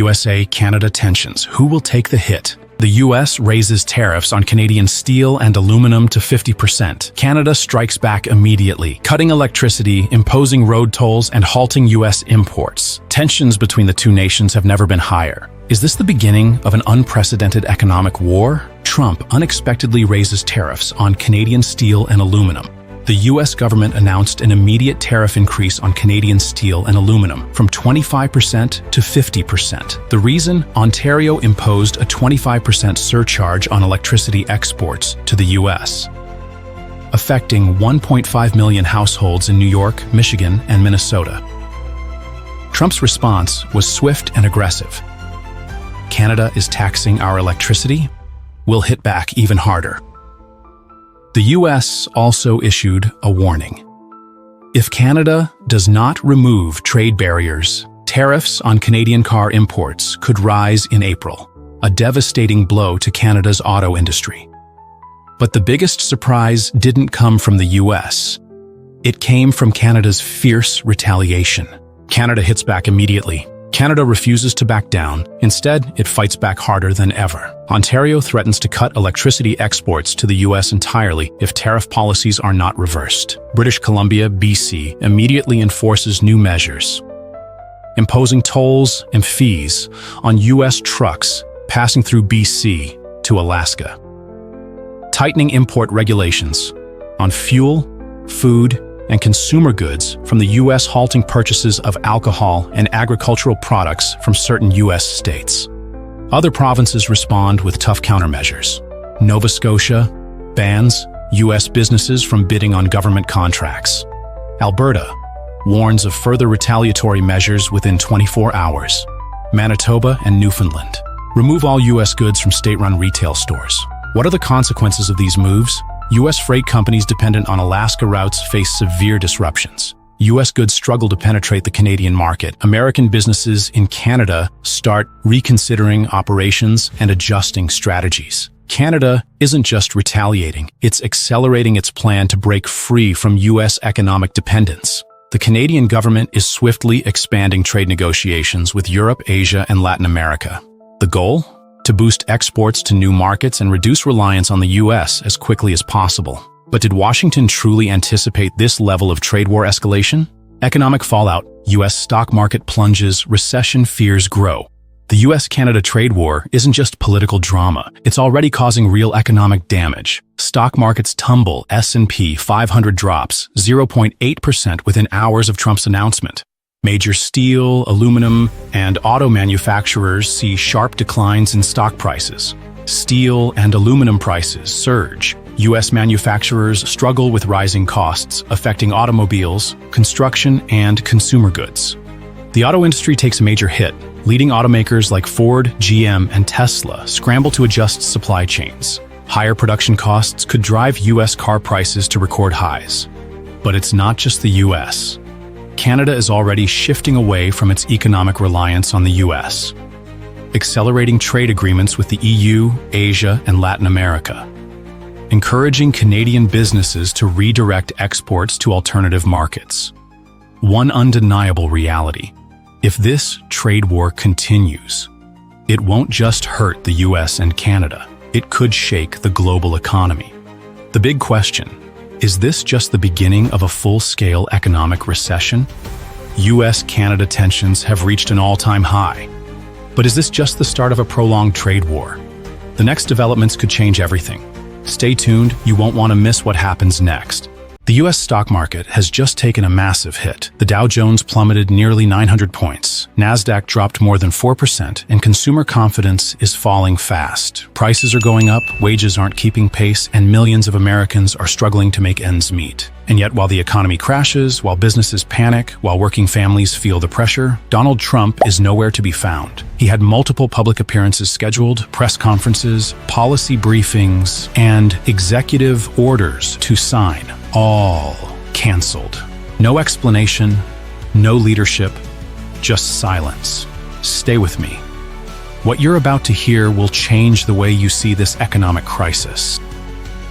USA-Canada tensions. Who will take the hit? The US raises tariffs on Canadian steel and aluminum to 50%. Canada strikes back immediately, cutting electricity, imposing road tolls, and halting US imports. Tensions between the two nations have never been higher. Is this the beginning of an unprecedented economic war? Trump unexpectedly raises tariffs on Canadian steel and aluminum. The US government announced an immediate tariff increase on Canadian steel and aluminum from 25% to 50%. The reason? Ontario imposed a 25% surcharge on electricity exports to the US, affecting 1.5 million households in New York, Michigan, and Minnesota. Trump's response was swift and aggressive. Canada is taxing our electricity? We'll hit back even harder. The US also issued a warning. If Canada does not remove trade barriers, tariffs on Canadian car imports could rise in April, a devastating blow to Canada's auto industry. But the biggest surprise didn't come from the US. It came from Canada's fierce retaliation. Canada hits back immediately. Canada refuses to back down. Instead, it fights back harder than ever. Ontario threatens to cut electricity exports to the US entirely if tariff policies are not reversed. British Columbia, BC, immediately enforces new measures, imposing tolls and fees on US trucks passing through BC to Alaska, tightening import regulations on fuel, food, and consumer goods from the US, halting purchases of alcohol and agricultural products from certain US states. Other provinces respond with tough countermeasures. Nova Scotia bans US businesses from bidding on government contracts. Alberta warns of further retaliatory measures within 24 hours. Manitoba and Newfoundland remove all US goods from state-run retail stores. What are the consequences of these moves? US freight companies dependent on Alaska routes face severe disruptions. US goods struggle to penetrate the Canadian market. American businesses in Canada start reconsidering operations and adjusting strategies. Canada isn't just retaliating, it's accelerating its plan to break free from US economic dependence. The Canadian government is swiftly expanding trade negotiations with Europe, Asia, and Latin America. The goal? To boost exports to new markets and reduce reliance on the US as quickly as possible. But did Washington truly anticipate this level of trade war escalation? Economic fallout, US stock market plunges, recession fears grow. The US-Canada trade war isn't just political drama, it's already causing real economic damage. Stock markets tumble, S&P 500 drops 0.8% within hours of Trump's announcement. Major steel, aluminum, and auto manufacturers see sharp declines in stock prices. Steel and aluminum prices surge. U.S. manufacturers struggle with rising costs, affecting automobiles, construction, and consumer goods. The auto industry takes a major hit. Leading automakers like Ford, GM, and Tesla scramble to adjust supply chains. Higher production costs could drive U.S. car prices to record highs. But it's not just the U.S. Canada is already shifting away from its economic reliance on the U.S., accelerating trade agreements with the EU, Asia, and Latin America, encouraging Canadian businesses to redirect exports to alternative markets. One undeniable reality: if this trade war continues, it won't just hurt the US and Canada, it could shake the global economy. The big question: is this just the beginning of a full-scale economic recession? US-Canada tensions have reached an all-time high. But is this just the start of a prolonged trade war? The next developments could change everything. Stay tuned, you won't want to miss what happens next. The US stock market has just taken a massive hit. The Dow Jones plummeted nearly 900 points. Nasdaq dropped more than 4%, and consumer confidence is falling fast. Prices are going up, wages aren't keeping pace, and millions of Americans are struggling to make ends meet. And yet, while the economy crashes, while businesses panic, while working families feel the pressure, Donald Trump is nowhere to be found. He had multiple public appearances scheduled, press conferences, policy briefings, and executive orders to sign, all canceled. No explanation, no leadership, just silence. Stay with me. What you're about to hear will change the way you see this economic crisis.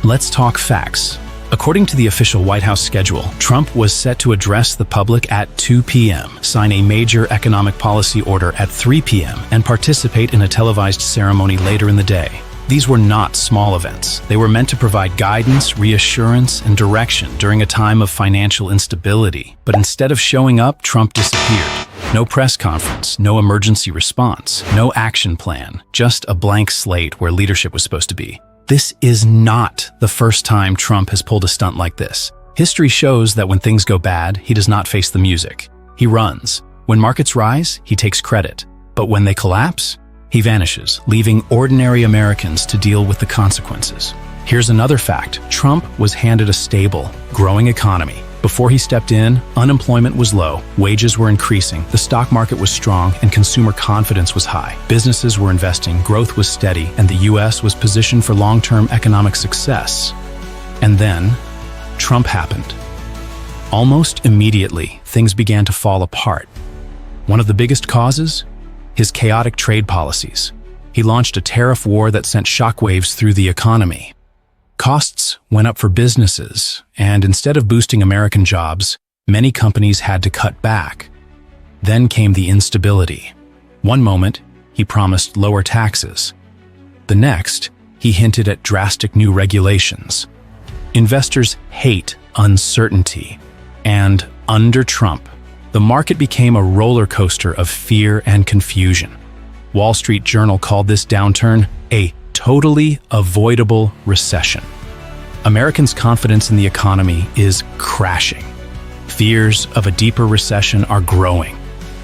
Let's talk facts. According to the official White House schedule, Trump was set to address the public at 2 p.m., sign a major economic policy order at 3 p.m., and participate in a televised ceremony later in the day. These were not small events. They were meant to provide guidance, reassurance, and direction during a time of financial instability. But instead of showing up, Trump disappeared. No press conference, no emergency response, no action plan, just a blank slate where leadership was supposed to be. This is not the first time Trump has pulled a stunt like this. History shows that when things go bad, he does not face the music. He runs. When markets rise, he takes credit. But when they collapse, he vanishes, leaving ordinary Americans to deal with the consequences. Here's another fact. Trump was handed a stable, growing economy. Before he stepped in, unemployment was low, wages were increasing, the stock market was strong, and consumer confidence was high. Businesses were investing, growth was steady, and the U.S. was positioned for long-term economic success. And then, Trump happened. Almost immediately, things began to fall apart. One of the biggest causes? His chaotic trade policies. He launched a tariff war that sent shockwaves through the economy. Costs went up for businesses, and instead of boosting American jobs, many companies had to cut back. Then came the instability. One moment, he promised lower taxes. The next, he hinted at drastic new regulations. Investors hate uncertainty, and under Trump, the market became a roller coaster of fear and confusion. Wall Street Journal called this downturn a totally avoidable recession. Americans' confidence in the economy is crashing. Fears of a deeper recession are growing.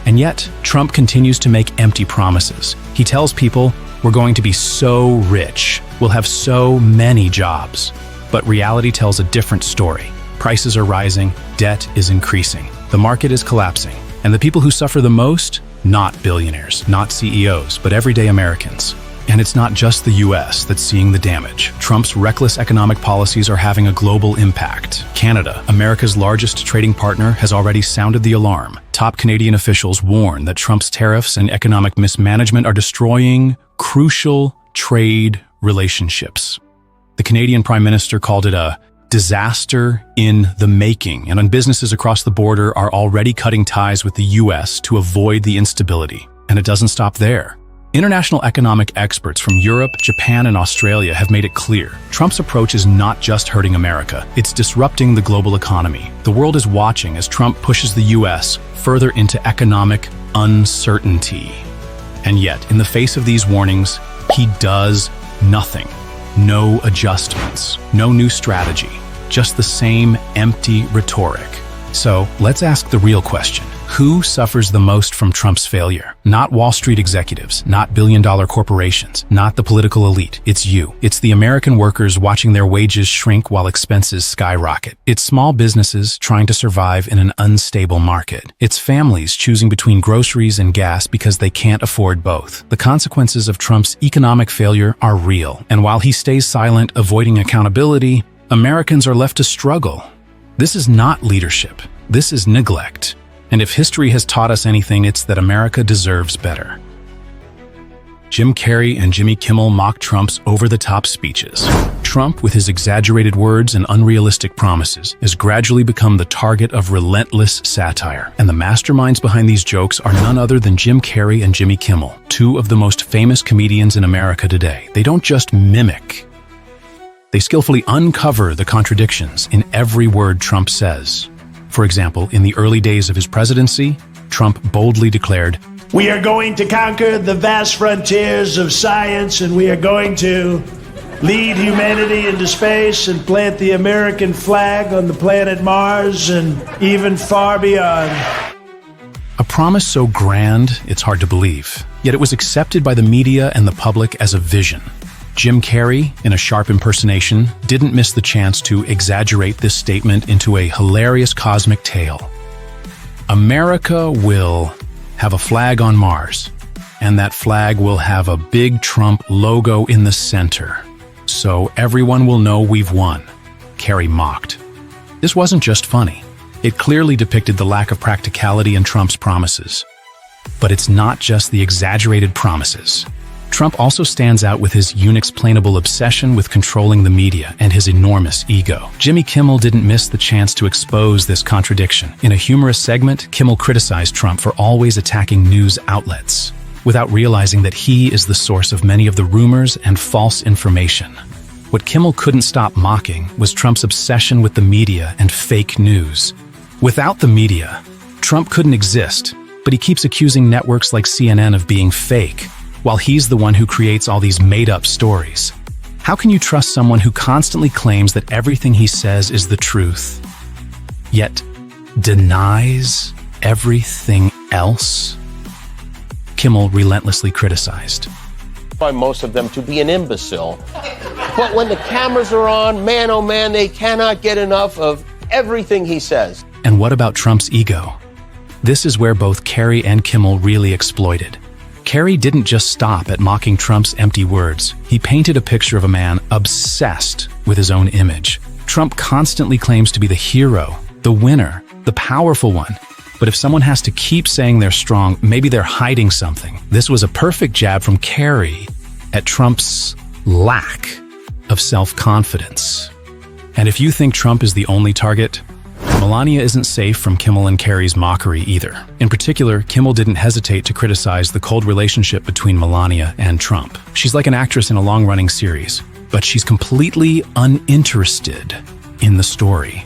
And yet, Trump continues to make empty promises. He tells people, we're going to be so rich, we'll have so many jobs. But reality tells a different story. Prices are rising, debt is increasing, the market is collapsing, and the people who suffer the most? Not billionaires, not CEOs, but everyday Americans. And it's not just the U.S. that's seeing the damage. Trump's reckless economic policies are having a global impact. Canada, America's largest trading partner, has already sounded the alarm. Top Canadian officials warn that Trump's tariffs and economic mismanagement are destroying crucial trade relationships. The Canadian Prime Minister called it a disaster in the making, and businesses across the border are already cutting ties with the U.S. to avoid the instability. And it doesn't stop there. International economic experts from Europe, Japan, and Australia have made it clear. Trump's approach is not just hurting America, it's disrupting the global economy. The world is watching as Trump pushes the U.S. further into economic uncertainty. And yet, in the face of these warnings, he does nothing. No adjustments, no new strategy, just the same empty rhetoric. So let's ask the real question. Who suffers the most from Trump's failure? Not Wall Street executives, not billion-dollar corporations, not the political elite. It's you. It's the American workers watching their wages shrink while expenses skyrocket. It's small businesses trying to survive in an unstable market. It's families choosing between groceries and gas because they can't afford both. The consequences of Trump's economic failure are real. And while he stays silent, avoiding accountability, Americans are left to struggle. This is not leadership. This is neglect. And if history has taught us anything, it's that America deserves better. Jim Carrey and Jimmy Kimmel mock Trump's over-the-top speeches. Trump, with his exaggerated words and unrealistic promises, has gradually become the target of relentless satire. And the masterminds behind these jokes are none other than Jim Carrey and Jimmy Kimmel, two of the most famous comedians in America today. They don't just mimic. They skillfully uncover the contradictions in every word Trump says. For example, in the early days of his presidency, Trump boldly declared, "We are going to conquer the vast frontiers of science, and we are going to lead humanity into space and plant the American flag on the planet Mars and even far beyond." A promise so grand, it's hard to believe. Yet it was accepted by the media and the public as a vision. Jim Carrey, in a sharp impersonation, didn't miss the chance to exaggerate this statement into a hilarious cosmic tale. America will have a flag on Mars, and that flag will have a big Trump logo in the center. So everyone will know we've won, Carrey mocked. This wasn't just funny. It clearly depicted the lack of practicality in Trump's promises. But it's not just the exaggerated promises. Trump also stands out with his unexplainable obsession with controlling the media and his enormous ego. Jimmy Kimmel didn't miss the chance to expose this contradiction. In a humorous segment, Kimmel criticized Trump for always attacking news outlets, without realizing that he is the source of many of the rumors and false information. What Kimmel couldn't stop mocking was Trump's obsession with the media and fake news. Without the media, Trump couldn't exist, but he keeps accusing networks like CNN of being fake, while he's the one who creates all these made-up stories. How can you trust someone who constantly claims that everything he says is the truth, yet denies everything else? Kimmel relentlessly criticized. By most of them to be an imbecile. But when the cameras are on, man oh man, they cannot get enough of everything he says. And what about Trump's ego? This is where both Kerry and Kimmel really exploited. Kerry didn't just stop at mocking Trump's empty words. He painted a picture of a man obsessed with his own image. Trump constantly claims to be the hero, the winner, the powerful one. But if someone has to keep saying they're strong, maybe they're hiding something. This was a perfect jab from Kerry at Trump's lack of self-confidence. And if you think Trump is the only target, Melania isn't safe from Kimmel and Kerry's mockery either. In particular, Kimmel didn't hesitate to criticize the cold relationship between Melania and Trump. She's like an actress in a long-running series, but she's completely uninterested in the story.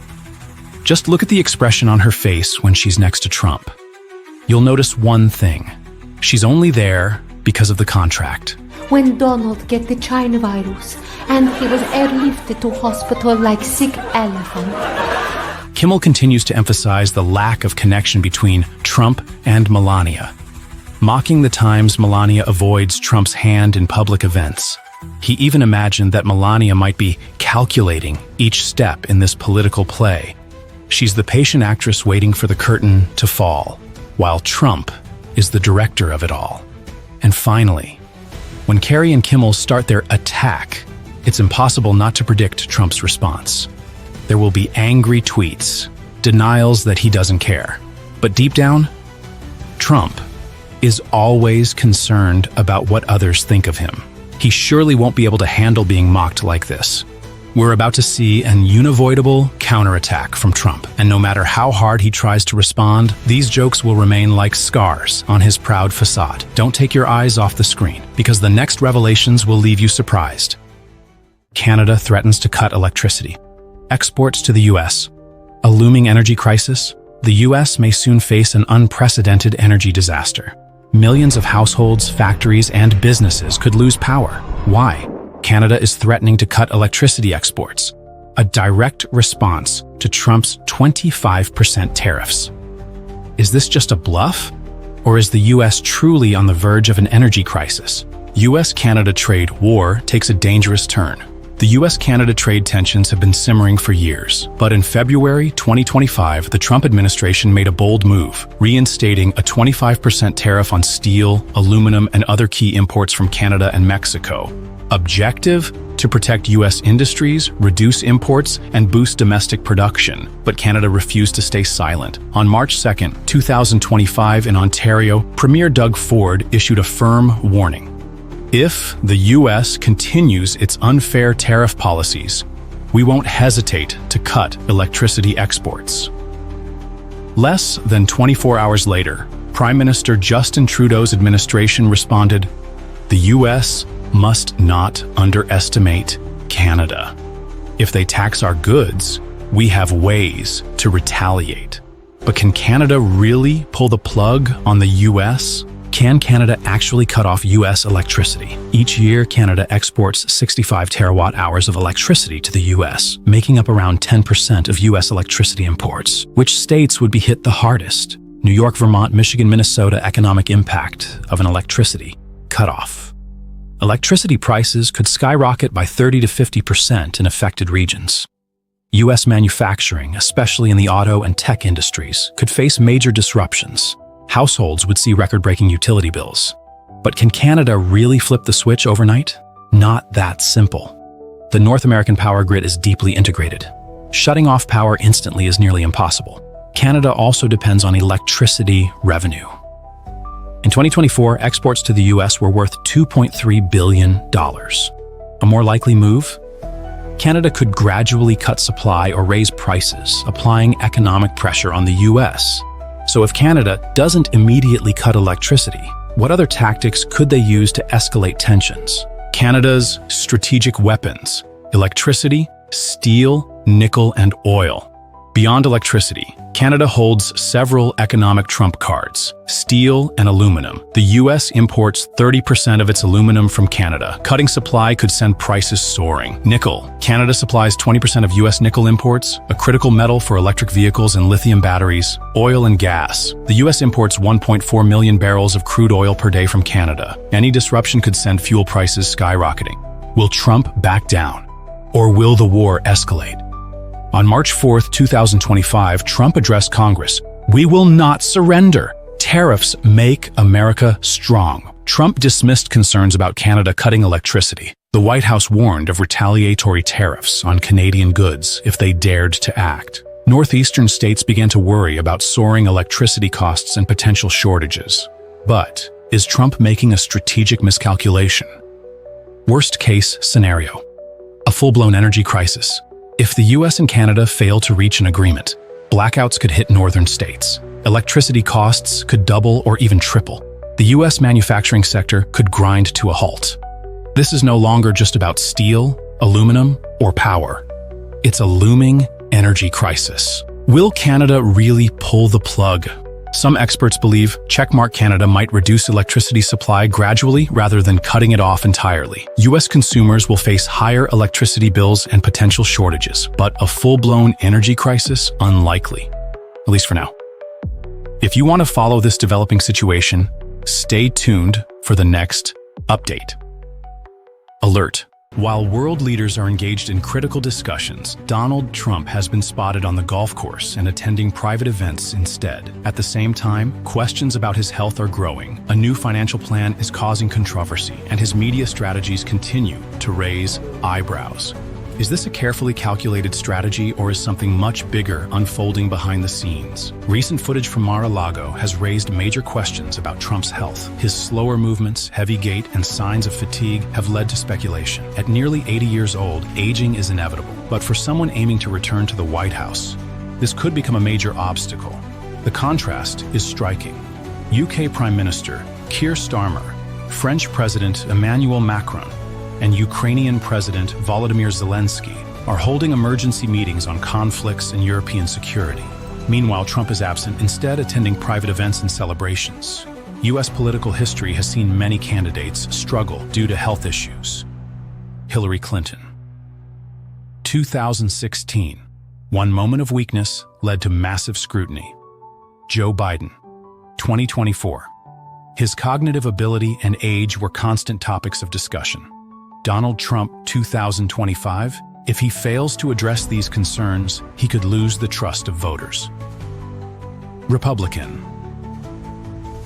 Just look at the expression on her face when she's next to Trump. You'll notice one thing. She's only there because of the contract. When Donald get the China virus and he was airlifted to hospital like sick elephant. Kimmel continues to emphasize the lack of connection between Trump and Melania, mocking the times Melania avoids Trump's hand in public events. He even imagined that Melania might be calculating each step in this political play. She's the patient actress waiting for the curtain to fall, while Trump is the director of it all. And finally, when Kerry and Kimmel start their attack, it's impossible not to predict Trump's response. There will be angry tweets, denials that he doesn't care. But deep down, Trump is always concerned about what others think of him. He surely won't be able to handle being mocked like this. We're about to see an unavoidable counterattack from Trump, and no matter how hard he tries to respond, these jokes will remain like scars on his proud facade. Don't take your eyes off the screen, because the next revelations will leave you surprised. Canada threatens to cut electricity. Exports to the U.S. A looming energy crisis? The U.S. may soon face an unprecedented energy disaster. Millions of households, factories, and businesses could lose power. Why? Canada is threatening to cut electricity exports, a direct response to Trump's 25% tariffs. Is this just a bluff? Or is the U.S. truly on the verge of an energy crisis? U.S.-Canada trade war takes a dangerous turn. The U.S.-Canada trade tensions have been simmering for years, but in February 2025, the Trump administration made a bold move, reinstating a 25% tariff on steel, aluminum, and other key imports from Canada and Mexico. Objective? To protect U.S. industries, reduce imports, and boost domestic production. But Canada refused to stay silent. On March 2, 2025, in Ontario, Premier Doug Ford issued a firm warning. If the U.S. continues its unfair tariff policies, we won't hesitate to cut electricity exports. Less than 24 hours later, Prime Minister Justin Trudeau's administration responded, "The U.S. must not underestimate Canada. If they tax our goods, we have ways to retaliate." But can Canada really pull the plug on the U.S.? Can Canada actually cut off U.S. electricity? Each year, Canada exports 65 terawatt-hours of electricity to the U.S., making up around 10% of U.S. electricity imports. Which states would be hit the hardest? New York, Vermont, Michigan, Minnesota. Economic impact of an electricity cutoff. Electricity prices could skyrocket by 30 to 50% in affected regions. U.S. manufacturing, especially in the auto and tech industries, could face major disruptions. Households would see record-breaking utility bills. But can Canada really flip the switch overnight? Not that simple. The North American power grid is deeply integrated. Shutting off power instantly is nearly impossible. Canada also depends on electricity revenue. In 2024, exports to the US were worth $2.3 billion. A more likely move? Canada could gradually cut supply or raise prices, applying economic pressure on the US. So if Canada doesn't immediately cut electricity, what other tactics could they use to escalate tensions? Canada's strategic weapons: electricity, steel, nickel, and oil. Beyond electricity, Canada holds several economic trump cards: steel and aluminum. The US imports 30% of its aluminum from Canada. Cutting supply could send prices soaring. Nickel. Canada supplies 20% of US nickel imports, a critical metal for electric vehicles and lithium batteries. Oil and gas. The US imports 1.4 million barrels of crude oil per day from Canada. Any disruption could send fuel prices skyrocketing. Will Trump back down? Or will the war escalate? On March 4, 2025, Trump addressed Congress. "We will not surrender. Tariffs make America strong." Trump dismissed concerns about Canada cutting electricity. The White House warned of retaliatory tariffs on Canadian goods if they dared to act. Northeastern states began to worry about soaring electricity costs and potential shortages. But is Trump making a strategic miscalculation? Worst-case scenario: a full-blown energy crisis. If the US and Canada fail to reach an agreement, blackouts could hit northern states. Electricity costs could double or even triple. The US manufacturing sector could grind to a halt. This is no longer just about steel, aluminum, or power. It's a looming energy crisis. Will Canada really pull the plug? Some experts believe checkmark Canada might reduce electricity supply gradually rather than cutting it off entirely. US consumers will face higher electricity bills and potential shortages, but a full-blown energy crisis, unlikely. At least for now. If you want to follow this developing situation, stay tuned for the next update. Alert. While world leaders are engaged in critical discussions, Donald Trump has been spotted on the golf course and attending private events instead. At the same time, questions about his health are growing. A new financial plan is causing controversy, and his media strategies continue to raise eyebrows. Is this a carefully calculated strategy, or is something much bigger unfolding behind the scenes? Recent footage from Mar-a-Lago has raised major questions about Trump's health. His slower movements, heavy gait, and signs of fatigue have led to speculation. At nearly 80 years old, aging is inevitable. But for someone aiming to return to the White House, this could become a major obstacle. The contrast is striking. UK Prime Minister Keir Starmer, French President Emmanuel Macron, and Ukrainian President Volodymyr Zelensky are holding emergency meetings on conflicts and European security. Meanwhile, Trump is absent, instead attending private events and celebrations. U.S. political history has seen many candidates struggle due to health issues. Hillary Clinton. 2016. One moment of weakness led to massive scrutiny. Joe Biden. 2024. His cognitive ability and age were constant topics of discussion. Donald Trump, 2025, if he fails to address these concerns, he could lose the trust of voters. Republican.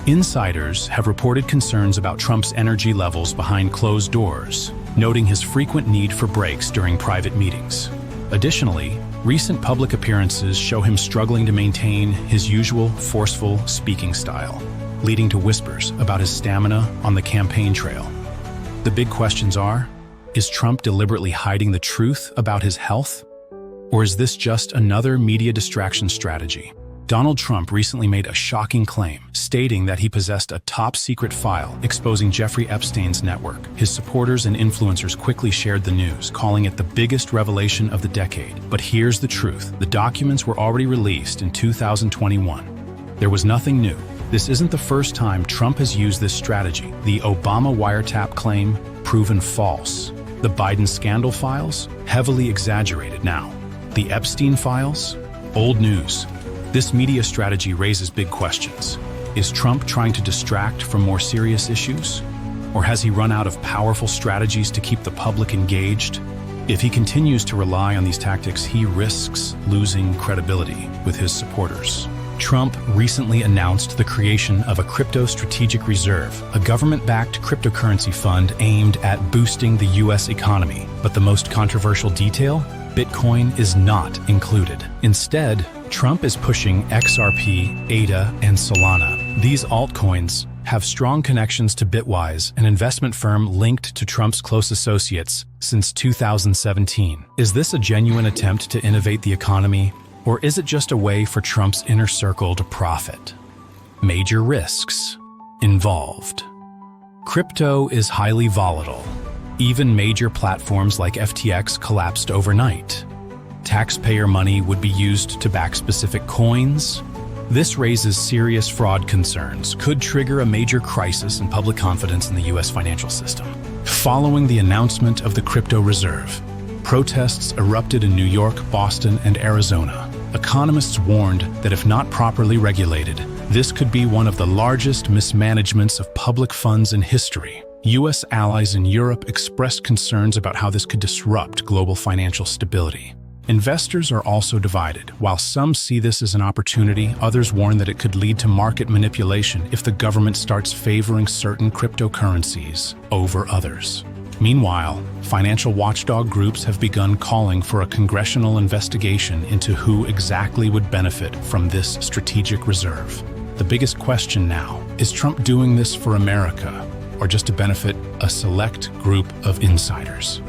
Insiders have reported concerns about Trump's energy levels behind closed doors, noting his frequent need for breaks during private meetings. Additionally, recent public appearances show him struggling to maintain his usual forceful speaking style, leading to whispers about his stamina on the campaign trail. The big questions are, is Trump deliberately hiding the truth about his health? Or is this just another media distraction strategy? Donald Trump recently made a shocking claim, stating that he possessed a top-secret file exposing Jeffrey Epstein's network. His supporters and influencers quickly shared the news, calling it the biggest revelation of the decade. But here's the truth. The documents were already released in 2021. There was nothing new. This isn't the first time Trump has used this strategy. The Obama wiretap claim, proven false. The Biden scandal files, heavily exaggerated now. The Epstein files, old news. This media strategy raises big questions. Is Trump trying to distract from more serious issues? Or has he run out of powerful strategies to keep the public engaged? If he continues to rely on these tactics, he risks losing credibility with his supporters. Trump recently announced the creation of a crypto strategic reserve, a government-backed cryptocurrency fund aimed at boosting the U.S. economy. But the most controversial detail? Bitcoin is not included. Instead, Trump is pushing XRP, ADA, and Solana. These altcoins have strong connections to Bitwise, an investment firm linked to Trump's close associates since 2017. Is this a genuine attempt to innovate the economy, or is it just a way for Trump's inner circle to profit? Major risks involved. Crypto is highly volatile. Even major platforms like FTX collapsed overnight. Taxpayer money would be used to back specific coins. This raises serious fraud concerns, could trigger a major crisis in public confidence in the U.S. financial system. Following the announcement of the crypto reserve, protests erupted in New York, Boston, and Arizona. Economists warned that if not properly regulated, this could be one of the largest mismanagements of public funds in history. U.S. allies in Europe expressed concerns about how this could disrupt global financial stability. Investors are also divided. While some see this as an opportunity, others warn that it could lead to market manipulation if the government starts favoring certain cryptocurrencies over others. Meanwhile, financial watchdog groups have begun calling for a congressional investigation into who exactly would benefit from this strategic reserve. The biggest question now, is Trump doing this for America, or just to benefit a select group of insiders?